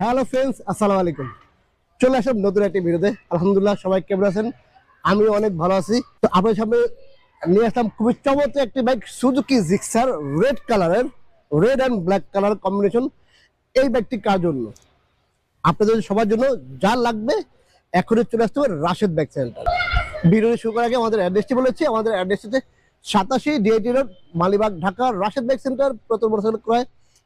Hello friends, আসসালামু আলাইকুম। চলে আসলাম নতুন একটি ভিডিওতে। আলহামদুলিল্লাহ, সবাই কেমন আছেন? আমি অনেক ভালো আছি। তো আপনার সামনে নিয়ে আসলাম খুবই চমৎকার একটি বাইক, সুজুকি জিক্সার, রেড কালারের, red and black colour combination. এই বাইকটি কার জন্য? আপনাদের সবার জন্য। যা লাগবে এখনই চলে আসতে হবে রাশেদ বাইক সেন্টার। ভিডিওটি শুরু করার আগে আমাদের অ্যাড্রেসটি বলেছি। আমাদের অ্যাড্রেসটিতে 87 DIT road, Malibagh, Dhaka. Rashed bike centre প্রথম মোটরসাইকেল ক্রয়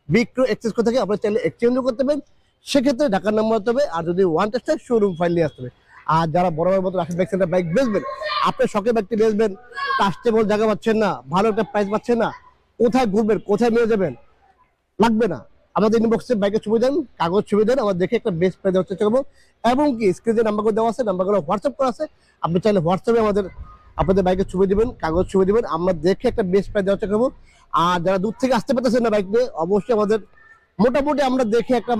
বিক্রয় এক্সচেঞ্জ করে থাকে। আপনারা চাইলে এক্সচেঞ্জও করতে পারেন, সেক্ষেত্রে ঢাকার নাম্বার হতে হবে। আর যদি ওয়ান টেস্ট হয়, শোরুম ফাইল নিয়ে আসতে হবে। আর যারা বড় বড় মতো রাশেদ বাইক সেন্টার বাইক বেচবেন, আপনি শখের বাইকটি বেচবেন, কাস্টেবল জায়গা পাচ্ছেন না, ভালো একটা প্রাইস পাচ্ছেন না, কোথায় ঘুরবেন, কোথায় নিয়ে যাবেন, লাগবে না। আমাদের ইনবক্সে বাইকের ছবি দেন, কাগজ ছবি দেন, আমরা দেখে একটা বেস্ট প্রাইস দেওয়ার চেষ্টা করবো। এবং কি স্ক্রিনে নাম্বারগুলো দেওয়া আছে, নাম্বারগুলো হোয়াটসঅ্যাপ করা আছে। আপনি চাইলে হোয়াটসঅ্যাপে আমাদের আপনাদের বাইকের ছবি দিবেন, কাগজ ছবি দিবেন, আমরা দেখে একটা বেস্ট প্রাইস দেওয়ার চেষ্টা করবো। আর যারা দূর থেকে আসতে পারতেছেন না বাইক নিয়ে, অবশ্যই আমাদের মোটামুটি আমরা দেখে একটা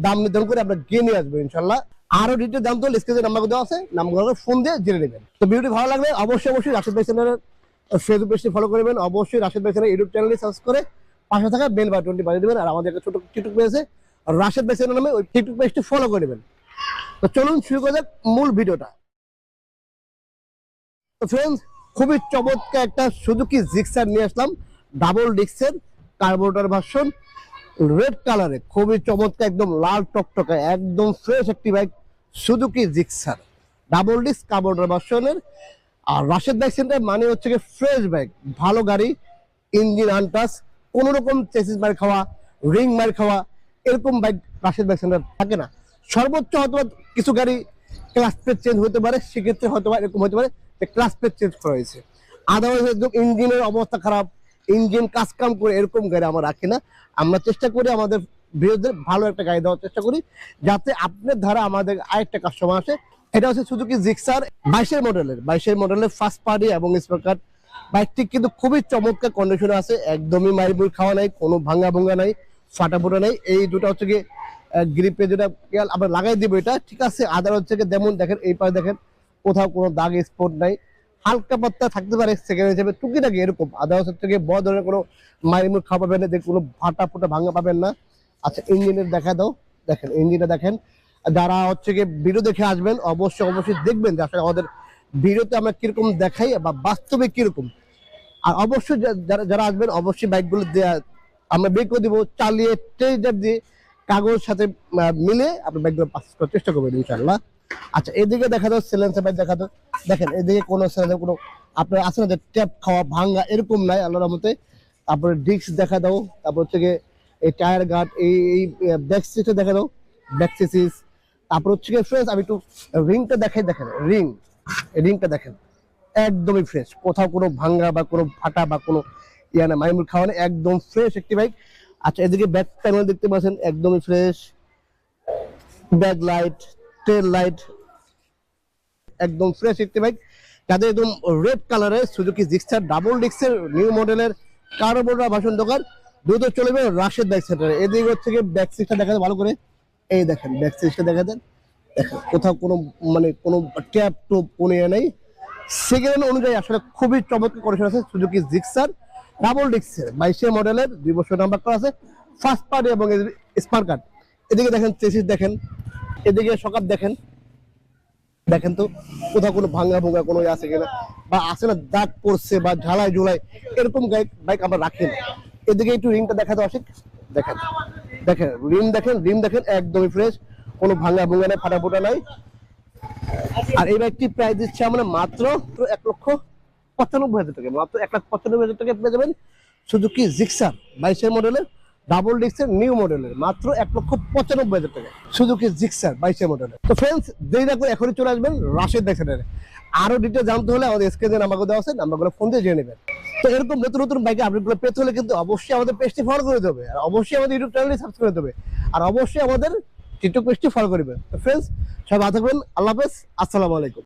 দাম নির্ধারণ করে আমরা গিয়ে নিয়ে আসবো ইনশাল্লাহ। আরো ডিটেল জানতে হলে স্ক্রিনে নাম্বার দেওয়া আছে, নাম্বারগুলো ফোন দিয়ে জেনে নেবেন। তো ভিডিওটি ভালো লাগলে অবশ্যই রাশেদ ভাই চ্যানেলের ফেসবুক পেজটি ফলো করবেন। অবশ্যই রাশেদ ভাই চ্যানেল ইউটিউব চ্যানেলটি সাবস্ক্রাইব করে পাশে থাকা বেল বাটনটি বাজিয়ে দেবেন। আর আমাদের একটা ছোট টিকটক পেজ আছে, রাশেদ ভাই চ্যানেল নামে, ওই টিকটক পেজটি ফলো করে নেবেন। তো চলুন শুরু করা যাক মূল ভিডিওটা। তো ফ্রেন্ডস, খুবই চমৎকার একটা সুজুকি জিক্সার নিয়ে আসলাম, ডাবল ডিস্কের কার্বোরেটর ভার্সন, রেড কালারে, খুবই চমৎকার, একদম লাল টকটকা, একদম ফ্রেশ একটি bike, Suzuki Gixxer double disc carburettor ভার্সনের। আর রাশেদ বাইক সেন্টার মানে হচ্ছে কি ফ্রেশ বাইক, ভালো গাড়ি, ইঞ্জিন আনটাস, কোনো রকম চেসিস মার খাওয়া, রিং মার খাওয়া, এরকম বাইক রাশেদ বাইক সেন্টার থাকে না। সর্বোচ্চ হয়তো কিছু গাড়ি ক্লাস প্লেট চেঞ্জ হতে পারে, সেক্ষেত্রে হয়তো এরকম হতে পারে যে ক্লাস প্লেট চেঞ্জ করা হয়েছে। আদারওয়াইজ একদম ইঞ্জিনের অবস্থা খারাপ, ইঞ্জিন কাজ কাম করে, এরকম গাড়ি আমরা রাখি না। আমরা চেষ্টা করি আমাদের বিরুদ্ধে ভালো একটা গাড়ি দেওয়ার চেষ্টা করি, যাতে আপনার ধারা আমাদের আরেকটা কাস্টমার আসে। এটা হচ্ছে সুজুকি জিক্সার 22-এর মডেলের ফার্স্ট পার্টি এবং স্পেয়ার কার্ড বাইকটি, কিন্তু খুবই চমৎকার কন্ডিশনে আছে, একদমই মাইরমুর খাওয়া নাই, কোনো ভাঙা ভঙ্গা নাই, ফাটা ফোটা নাই। এই দুটো হচ্ছে কি গ্রিপে যেটা আমরা লাগাই দিব, এটা ঠিক আছে। আদার হচ্ছে কি যেমন দেখেন, এই পাশে দেখেন কোথাও কোনো দাগ স্পট নাই, হালকা পাত্তা থাকতে পারে সেকেন্ড হিসেবে টুকিটাকি এরকম। আদার হচ্ছে কি বড় ধরনের কোনো মাইরমুর খাওয়া পাবেন না, যে কোনো ফাটা ফোটা ভাঙা পাবেন না। আচ্ছা, ইঞ্জিনের দেখা দাও, দেখেন ইঞ্জিনটা দেখেন। যারা হচ্ছে গিয়ে ভিডিও দেখে আসবেন, অবশ্যই দেখবেন যে আসলে আমাদের ভিডিওতে আমরা কিরকম দেখাই বা বাস্তবে কিরকম। আর অবশ্যই যারা আসবেন, অবশ্যই বাইকগুলো আমরা বের করে দিব, চালিয়ে টেস্ট ড্রাইভ দিয়ে কাগজ সাথে মিলে আপনি বাইকগুলো পাস করার চেষ্টা করবেন ইনশাআল্লাহ। আচ্ছা, এদিকে দেখা দাও, সিলেন্সার বাইক দেখা দাও, দেখেন এদিকে কোনো সিলেন্সার কোনো আপনার আছে না যে ট্যাপ খাওয়া ভাঙা, এরকম নাই আল্লাহর রহমতে। তারপরে ডিস্ক দেখা দাও, তারপর হচ্ছে গিয়ে এই টায়ার গার্ড, এই ব্যাক সিটে দেখা দাও, ব্যাক সিস। তারপর হচ্ছে গিয়ে ফ্রেশ, আমি একটু রিংটা দেখাই, দেখেন রিংটা দেখেন, একদমই ফ্রেশ, কোথাও কোনো ভাঙ্গা বা কোনো ফাটা বা কোনো না, মাইমুর খাওয়া নেই, একদম ফ্রেশ একটি বাইক। আচ্ছা, এদিকে ব্যাক প্যানেল দেখতে পাচ্ছেন, একদমই ফ্রেশ, ব্যাক লাইট, টেল লাইট, একদম ফ্রেশ একটি বাইক। যাদের একদম রেড কালারের সুজুকি জিক্সার ডাবল ডিস্কের নিউ মডেলের কার্বোরেটর ভার্সন দোকান, দ্রুত চলে যাবে রাশেদ বাইক সেন্টারে। এদিকে হচ্ছে গিয়ে ব্যাক সিটটা দেখা যায় ভালো করে, এই দেখেন ব্যাক সিটটা দেখা দেন, দেখেন কোথাও কোনো কোনো ট্যাপ টুপ কোনো নেই। সেকেন্ড অনুযায়ী আসলে খুবই চমৎকার কন্ডিশন আছে সুজুকি জিক্সার ডাবল ডিস্কের 22 মডেলের, 2 বছর নাম্বার করা আছে, ফার্স্ট পার্টি এবং স্পার কার্ড। এদিকে দেখেন চেসিস দেখেন, এদিকে সকাপ দেখেন, দেখেন তো কোথাও কোনো ভাঙা ভোঙা কোনো আছে কিনা, বা আছে না দাগ পড়ছে বা ঝালাই ঝুলাই, এরকম বাইক আমরা রাখি না। এদিকে একটু রিংটা দেখা তো আসে, দেখেন দেখেন রিম দেখেন, একদমই ফ্রেশ, কোনো ভাঙা ভোঙা নাই, ফাটা ফোটা নাই। আর এই বাইকটি প্রাইস দিচ্ছে আমরা মাত্র 1,95,000 টাকা, মাত্র 1,95,000 টাকা পেয়ে যাবেন সুজুকি জিক্সার 22 মডেলের ডাবল ডিস্কের নিউ মডেলের, মাত্র 1,95,000 টাকা সুজুকি জিক্সার 22 মডেলের। তো ফ্রেন্ডস, দেরি না করে এখনই চলে আসবেন রাশেদ বাইক সেন্টারে। আরো ডিটেল জানতে হলে আমাদের স্ক্রিনে নাম্বারগুলো দেওয়া আছে, নাম্বারগুলো ফোন দিয়ে জেনে নেবেন। তো এরকম নতুন বাইকের আপডেটগুলো পেতে হলে কিন্তু অবশ্যই আমাদের পেজটি ফলো করে দেবে, আর অবশ্যই আমাদের ইউটিউব চ্যানেলটি সাবস্ক্রাইব করে দেবে, আর অবশ্যই আমাদের টিকটক পেজটি ফলো করবেন। তো ফ্রেন্ডস, সবাই ভালো থাকবেন, আল্লাহ হাফেজ, আসসালামু আলাইকুম।